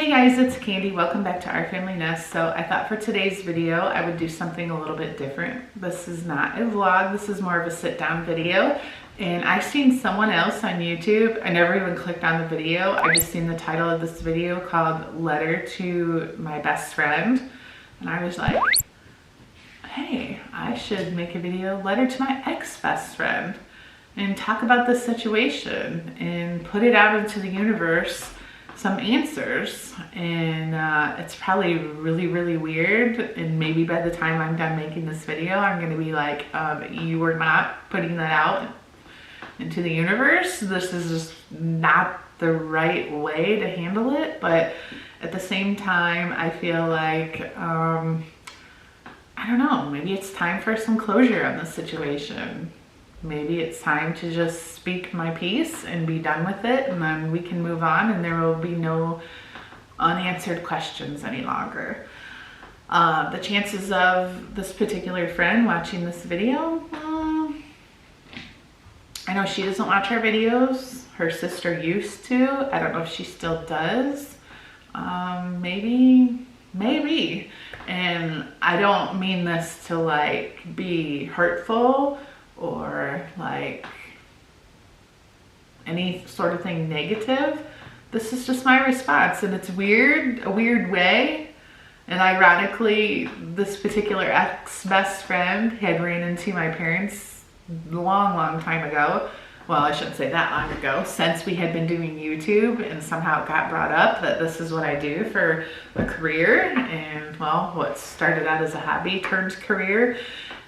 Hey guys, it's Candy. Welcome back to Our Family Nest. So I thought for today's video, I would do something a little bit different. This is not a vlog. This is more of a sit down video. And I've seen someone else on YouTube. I never even clicked on the video. I just seen the title of this video called Letter to My Best Friend. And I was like, hey, I should make a video, Letter to My Ex-Best Friend, and talk about this situation and put it out into the universe, some answers. And it's probably really weird, and maybe by the time I'm done making this video I'm gonna be like, you were not putting that out into the universe. This is just not the right way to handle it. But at the same time, I feel like I don't know, maybe it's time for some closure on this situation. Maybe it's time to just speak my piece and be done with it, and then we can move on and there will be no unanswered questions any longer. The chances of this particular friend watching this video, I know she doesn't watch our videos. Her sister used to. I don't know if she still does. Maybe. And I don't mean this to like be hurtful or like any sort of thing negative. This is just my response, and it's weird, a weird way. And ironically, this particular ex-best friend had ran into my parents long time ago. Well, I shouldn't say that long ago, since we had been doing YouTube, and somehow it got brought up that this is what I do for a career. And well, what started out as a hobby turned career.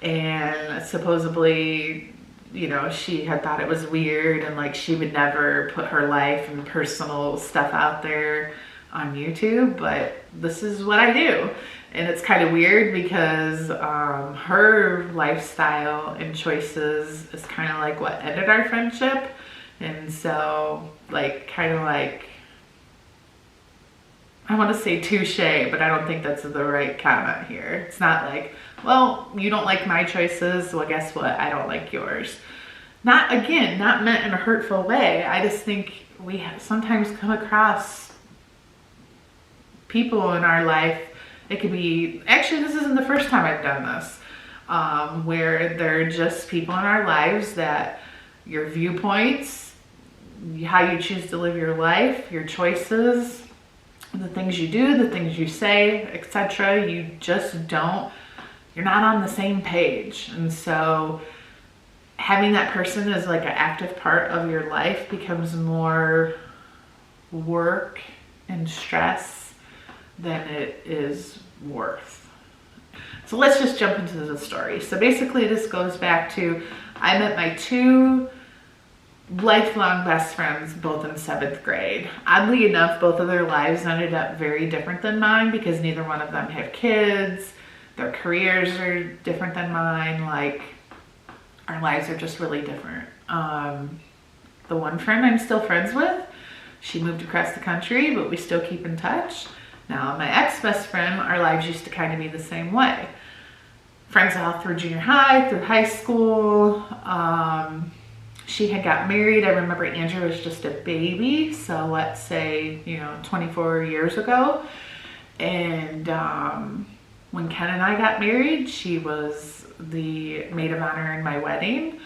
And supposedly, you know, she had thought it was weird and like she would never put her life and personal stuff out there on YouTube, but this is what I do. And it's kind of weird because her lifestyle and choices is kind of like what ended our friendship. And so like kind of like, I want to say touche, but I don't think that's the right comment here. It's not like, well, you don't like my choices, well guess what, I don't like yours. Not, again, not meant in a hurtful way. I just think we sometimes come across people in our life. It could be, actually this isn't the first time I've done this, where they're just people in our lives that your viewpoints, how you choose to live your life, your choices, the things you do, the things you say, etc. You just don't, you're not on the same page. And so having that person as like an active part of your life becomes more work and stress than it is worth. So let's just jump into the story. So basically this goes back to, I met my two lifelong best friends both in 7th grade. Oddly enough, both of their lives ended up very different than mine because neither one of them have kids. Their careers are different than mine. Like, our lives are just really different. The one friend I'm still friends with, she moved across the country, but we still keep in touch. Now, my ex-best friend, our lives used to kind of be the same way. Friends all through junior high, through high school. She had got married. I remember Andrew was just a baby, so let's say, you know, 24 years ago. And when Ken and I got married, she was the maid of honor in my wedding.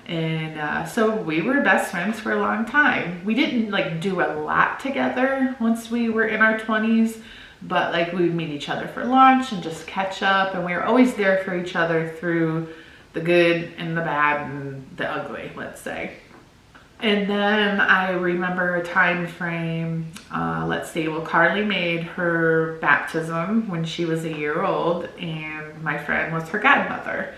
And so we were best friends for a long time. We didn't like do a lot together once we were in our 20s, but like we would meet each other for lunch and just catch up, and we were always there for each other through the good and the bad and the ugly, let's say. And then I remember a time frame, let's see, well, Karli made her baptism when she was a year old, and my friend was her godmother.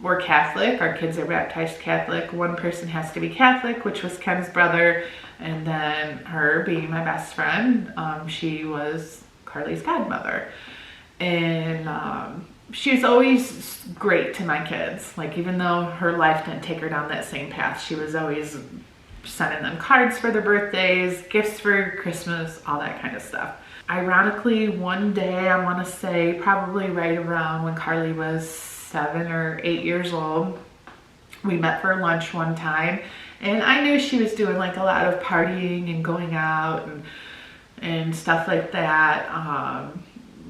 We're Catholic, our kids are baptized Catholic. One person has to be Catholic, which was Ken's brother, and then her being my best friend, she was Karli's godmother. And she was always great to my kids. Like, even though her life didn't take her down that same path, she was always sending them cards for their birthdays, gifts for Christmas, all that kind of stuff. Ironically, one day, I want to say probably right around when Karli was 7 or 8 years old, we met for lunch one time, and I knew she was doing like a lot of partying and going out, and and stuff like that.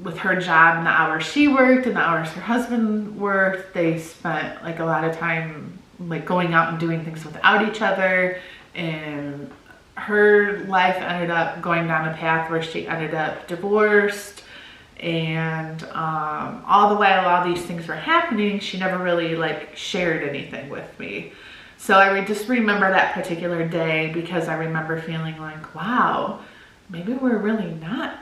With her job and the hours she worked and the hours her husband worked, they spent like a lot of time like going out and doing things without each other, and her life ended up going down a path where she ended up divorced. And all the while all these things were happening, she never really like shared anything with me. So I just remember that particular day because I remember feeling like, wow, maybe we're really not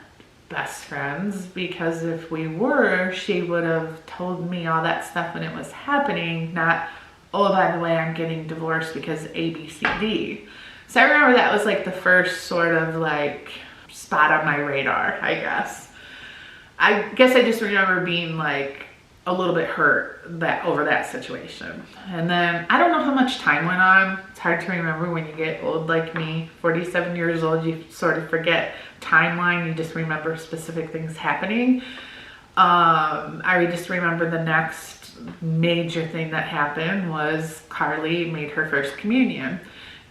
best friends, because if we were, she would have told me all that stuff when it was happening, not, oh, by the way, I'm getting divorced because A, B, C, D. So I remember that was like the first sort of like spot on my radar, I guess. I just remember being like a little bit hurt over that situation. And then I don't know how much time went on. It's hard to remember when you get old like me, 47 years old, you sort of forget timeline. You just remember specific things happening. I just remember the next major thing that happened was Karli made her first communion.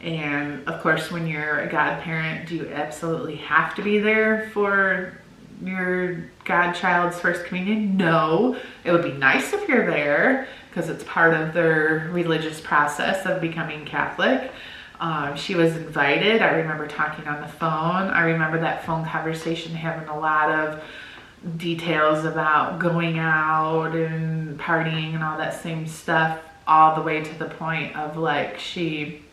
And of course, when you're a godparent, do you absolutely have to be there for your godchild's first communion? No. It would be nice if you're there because it's part of their religious process of becoming Catholic. She was invited. I remember talking on the phone. I remember that phone conversation having a lot of details about going out and partying and all that same stuff, all the way to the point of like she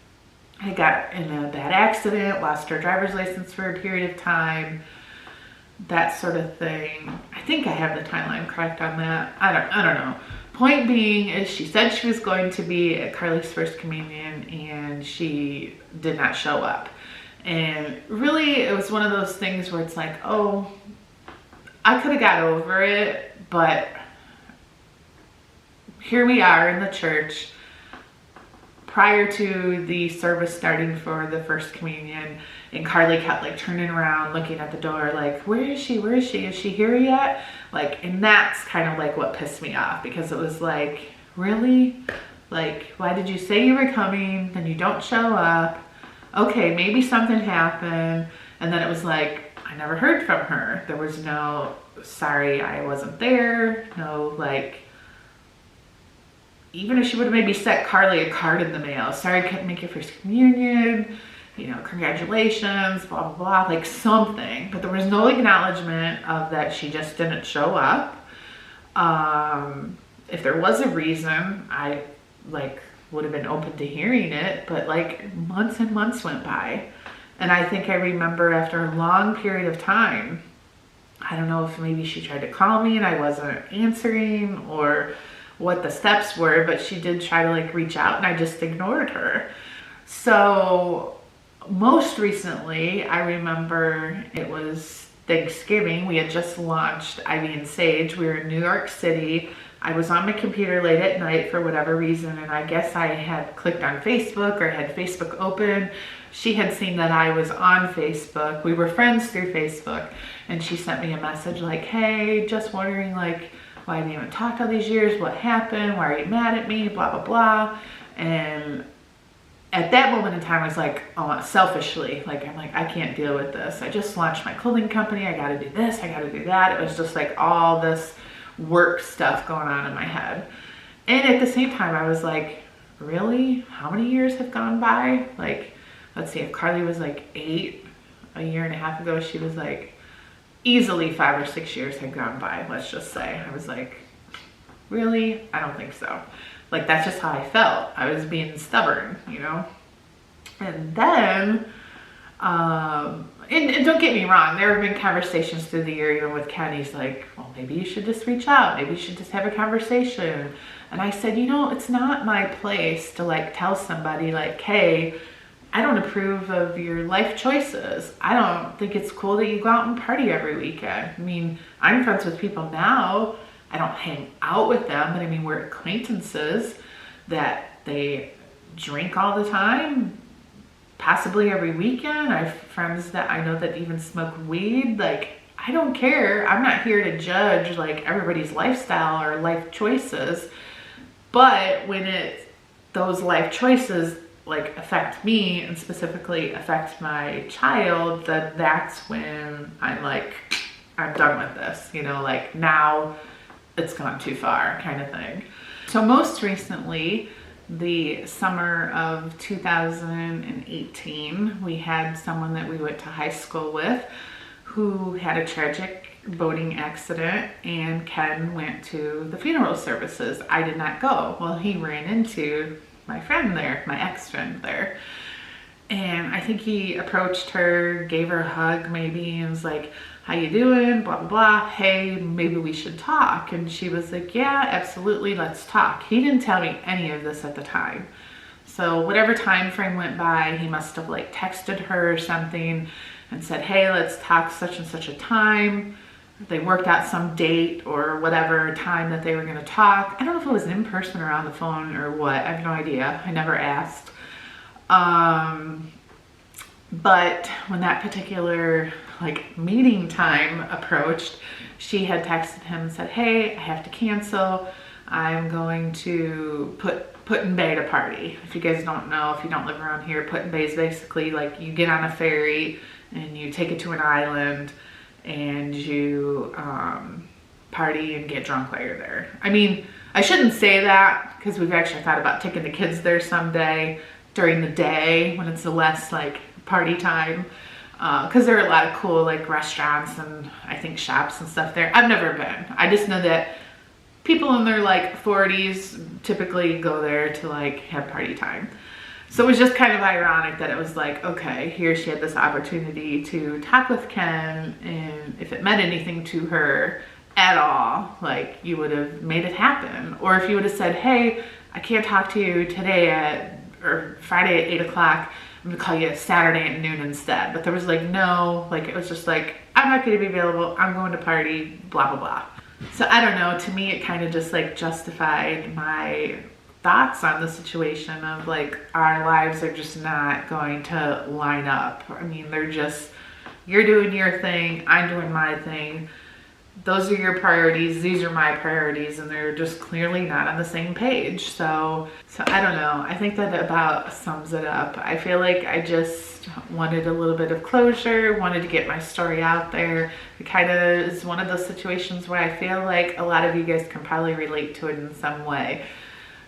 had got in a bad accident, lost her driver's license for a period of time, that sort of thing. I think I have the timeline correct on that. I don't know. Point being is she said she was going to be at Karli's first communion and she did not show up. And really it was one of those things where it's like, oh, I could have got over it, but here we are in the church prior to the service starting for the first communion, and Karli kept like turning around, looking at the door like, where is she? Where is she? Is she here yet? Like, and that's kind of like what pissed me off, because it was like, really? Like, why did you say you were coming, then you don't show up? Okay, maybe something happened. And then it was like, I never heard from her. There was no, sorry, I wasn't there. No, like, even if she would have maybe sent Karli a card in the mail, sorry I couldn't make your first communion, you know, congratulations, blah, blah, blah, like something. But there was no acknowledgement of that she just didn't show up. If there was a reason, I like would have been open to hearing it, but like months and months went by. And I think I remember after a long period of time, I don't know if maybe she tried to call me and I wasn't answering or what the steps were, but she did try to like reach out and I just ignored her. So most recently, I remember it was Thanksgiving. We had just launched Ivy and Sage. We were in New York City. I was on my computer late at night for whatever reason, and I guess I had clicked on Facebook or had Facebook open. She had seen that I was on Facebook. We were friends through Facebook, and she sent me a message like, hey, just wondering like, why we haven't talked all these years, what happened, why are you mad at me, blah, blah, blah. And at that moment in time, I was like, oh, selfishly, like, I'm like, I can't deal with this. I just launched my clothing company. I got to do this. I got to do that. It was just like all this work stuff going on in my head. And at the same time, I was like, really? How many years have gone by? Like, let's see, if Karli was like 8 a year and a half ago, she was like, easily 5 or 6 years had gone by, let's just say. I was like, really? I don't think so. Like, that's just how I felt. I was being stubborn, you know? And then, and don't get me wrong, there have been conversations through the year, even with Candi's like, well, maybe you should just reach out. Maybe you should just have a conversation. And I said, you know, it's not my place to like tell somebody like, hey, I don't approve of your life choices. I don't think it's cool that you go out and party every weekend. I mean, I'm friends with people now. I don't hang out with them, but I mean, we're acquaintances that they drink all the time, possibly every weekend. I have friends that I know that even smoke weed. Like, I don't care. I'm not here to judge like everybody's lifestyle or life choices. But when it's those life choices like affect me and specifically affect my child, that's when I'm like, I'm done with this, you know, like now it's gone too far kind of thing. So most recently, the summer of 2018, we had someone that we went to high school with who had a tragic boating accident, and Ken went to the funeral services. I did not go. Well, he ran into my friend there, my ex-friend there. And I think he approached her, gave her a hug maybe, and was like, how you doing? Blah, blah, blah. Hey, maybe we should talk. And she was like, yeah, absolutely, let's talk. He didn't tell me any of this at the time. So whatever time frame went by, he must have like texted her or something and said, hey, let's talk such and such a time. They worked out some date or whatever time that they were going to talk. I don't know if it was in person or on the phone or what. I have no idea. I never asked. But when that particular like meeting time approached, she had texted him and said, hey, I have to cancel. I'm going to Put-in-Bay at a party. If you guys don't know, if you don't live around here, Put-in-Bay is basically like you get on a ferry and you take it to an island and you party and get drunk while you're there. I mean, I shouldn't say that because we've actually thought about taking the kids there someday during the day when it's less like party time, because there are a lot of cool like restaurants and I think shops and stuff there. I've never been. I just know that people in their like 40s typically go there to like have party time. So it was just kind of ironic that it was like, okay, here she had this opportunity to talk with Ken, and if it meant anything to her at all, like you would have made it happen. Or if you would have said, hey, I can't talk to you today or Friday at 8 o'clock, I'm gonna call you Saturday at noon instead. But there was like, no, like it was just like, I'm not gonna be available, I'm going to party, blah, blah, blah. So I don't know, to me it kind of just like justified my thoughts on the situation of like our lives are just not going to line up. I mean, they're just, you're doing your thing, I'm doing my thing. Those are your priorities, these are my priorities, and they're just clearly not on the same page. So I don't know. I think that about sums it up. I feel like I just wanted a little bit of closure, wanted to get my story out there. It kind of is one of those situations where I feel like a lot of you guys can probably relate to it in some way.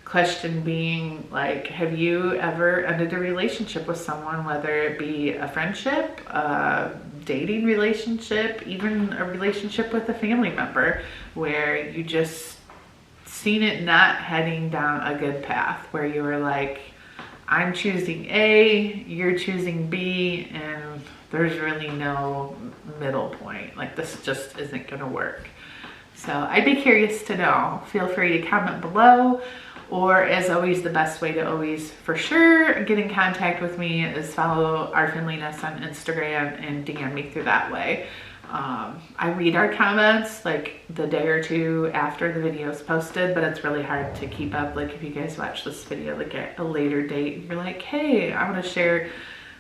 Question being like, have you ever ended a relationship with someone, whether it be a friendship, a dating relationship, even a relationship with a family member, where you just seen it not heading down a good path, where you were like, I'm choosing A, you're choosing B, and there's really no middle point. Like this just isn't gonna work. So I'd be curious to know. Feel free to comment below. Or as always, the best way to always for sure get in contact with me is follow Our Family Nest on Instagram and DM me through that way. I read our comments like the day or two after the video is posted, but it's really hard to keep up. Like if you guys watch this video like at a later date, you're like, hey, I want to share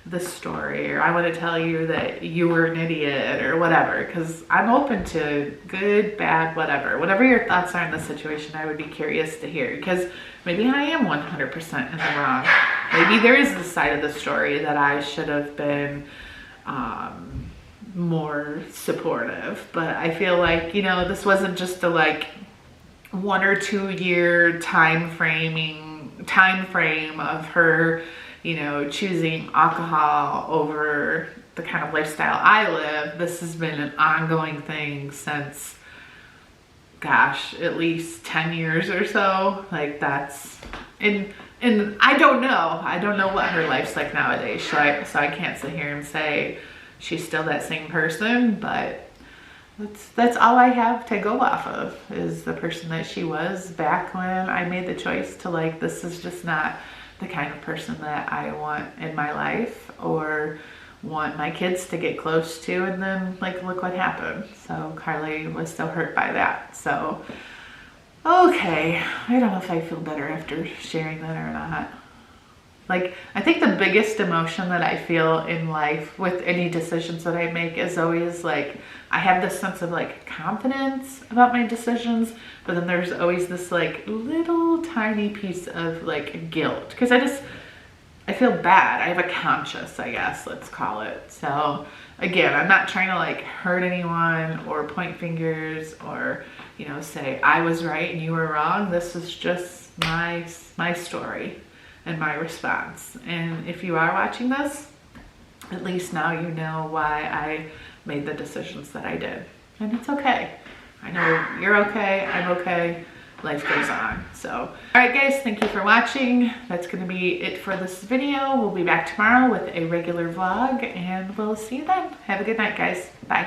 this story, or I want to tell you that you were an idiot or whatever, because I'm open to good, bad, whatever your thoughts are in the situation. I would be curious to hear, because maybe I am 100% in the wrong. Maybe there is this side of the story that I should have been more supportive. But I feel like, you know, this wasn't just a like 1 or 2 year time frame of her, you know, choosing alcohol over the kind of lifestyle I live. This has been an ongoing thing since, gosh, at least 10 years or so. Like that's, and I don't know what her life's like nowadays. So I can't sit here and say she's still that same person, but that's all I have to go off of, is the person that she was back when I made the choice to like, this is just not the kind of person that I want in my life or want my kids to get close to. And then like, look what happened. So Karli was still hurt by that. So, okay. I don't know if I feel better after sharing that or not. Like, I think the biggest emotion that I feel in life with any decisions that I make is always like, I have this sense of like confidence about my decisions, but then there's always this like little tiny piece of like guilt. Because I feel bad. I have a conscience, I guess, let's call it. So again, I'm not trying to like hurt anyone or point fingers or, you know, say I was right and you were wrong. This is just my story and my response. And if you are watching this, at least now you know why I made the decisions that I did. And it's okay. I know you're okay, I'm okay. Life goes on. So, all right guys, thank you for watching. That's gonna be it for this video. We'll be back tomorrow with a regular vlog and we'll see you then. Have a good night, guys. Bye.